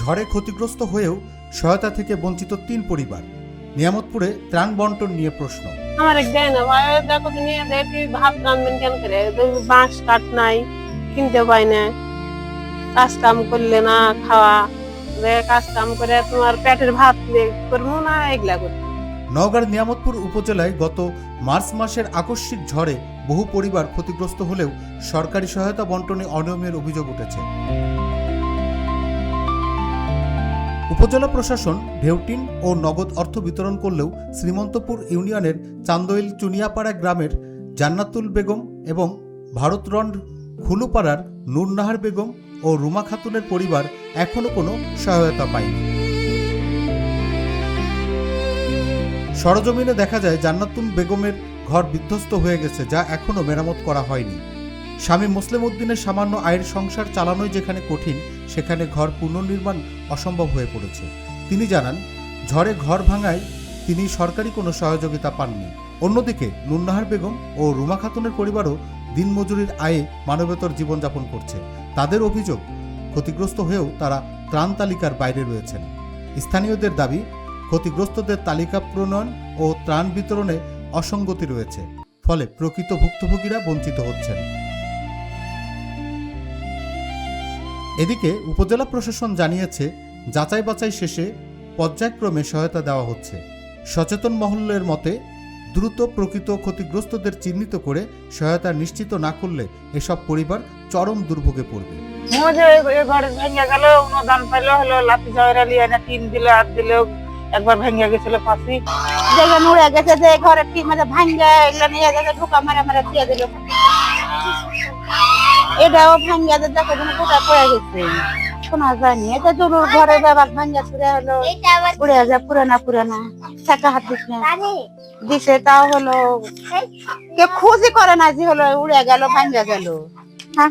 ঝড়ে ক্ষতিগ্রস্ত হয়েও সহায়তা থেকে বঞ্চিত ৩ পরিবার। নিয়ামতপুরে ত্রাণ বন্টন নিয়ে প্রশ্ন। আমার এক দেয় না ভাই, দেখো তো নিয়ে দেয়, তুই ভাত রান্নবেন কেন করে? বাঁশ কাঠ নাই, কিনতে পাই না, কাজ কাম করলে না খাওয়া, কাজ কাম করে তোমার পেটের ভাত করবো না, এগুলা করবো। নওগাঁর নিয়ামতপুর উপজেলায় গত মার্চ মাসের আকস্মিক ঝড়ে বহু পরিবার ক্ষতিগ্রস্ত হলেও সরকারি সহায়তা বন্টনে অনিয়মের অভিযোগ উঠেছে। উপজেলা প্রশাসন ঢেউটিন ও নগদ অর্থ বিতরণ করলেও শ্রীমন্তপুর ইউনিয়নের চান্দইল চুনিয়াপাড়া গ্রামের জান্নাতুল বেগম এবং ভারতরন্ড খুলুপাড়ার নূরনাহার বেগম ও রুমা খাতুনের পরিবার এখনো কোনো সহায়তা পায়নি। সরজমিনে দেখা যায় জান্নাতুল বেগমের ঘর বিধ্বস্ত হয়ে গেছে, যা এখনো মেরামত করা হয়নি। স্বামী মুসলিম উদ্দিনের সামান্য আয়ের সংসার চালানোই যেখানে কঠিন, সেখানে ঘর পুনর্নির্মাণ অসম্ভব হয়ে পড়েছে। তিনি জানান, ঝড়ে ঘর ভাঙায় তিনি সরকারি কোনো সহযোগিতা পাননি। অন্যদিকে নূরনাহার বেগম ও রুমা খাতুনের পরিবারও দিনমজুরির আয়ে মানবেতর জীবনযাপন করছে। তাদের অভিযোগ, ক্ষতিগ্রস্ত হয়েও তারা ত্রাণ তালিকার বাইরে রয়েছেন। স্থানীয়দের দাবি, ক্ষতিগ্রস্তদের তালিকা প্রণয়ন ও ত্রাণ বিতরণে অসঙ্গতি রয়েছে, ফলে প্রকৃত ভুক্তভোগীরা বঞ্চিত হচ্ছেন। এদিকে উপজেলা প্রশাসন জানিয়েছে, যাচাই বাছাই শেষে পর্যায়ক্রমে সহায়তা দেওয়া হচ্ছে। সচেতন মহলের মতে, দ্রুত প্রকৃত ক্ষতিগ্রস্তদের চিহ্নিত করে সহায়তা নিশ্চিত না করলে এসব পরিবার চরম দুর্ভোগে পড়বে। ঘরে ভেঙে গেল, অনুদান পাইলো, হলো লাঠি ঝগড়া লিয়ে না, টিন দিলে আর দিলেও একবার ভেঙে গেছিল পাশি, জায়গা নুড়ে গেছে, যে ঘরের টিন মানে ভাঙ্গা এগুলো নিয়ে গেছে, ঢুকা মারা মারা দিয়ে দিল, এটাও ভাঙ্গা দেখো কোথায় পড়ে গেছে শোনা যায়নি। এটা জরুর ঘরে বাবার ভাঙ্গা ছুড়ে হলো উড়ে যায়, পুরানা পুরানা টাকা হাত দিছে, তাও হলো কে খোঁজই করে না, যে হলো উড়ে গেল ভাঙ্গা গেল। হ্যাঁ।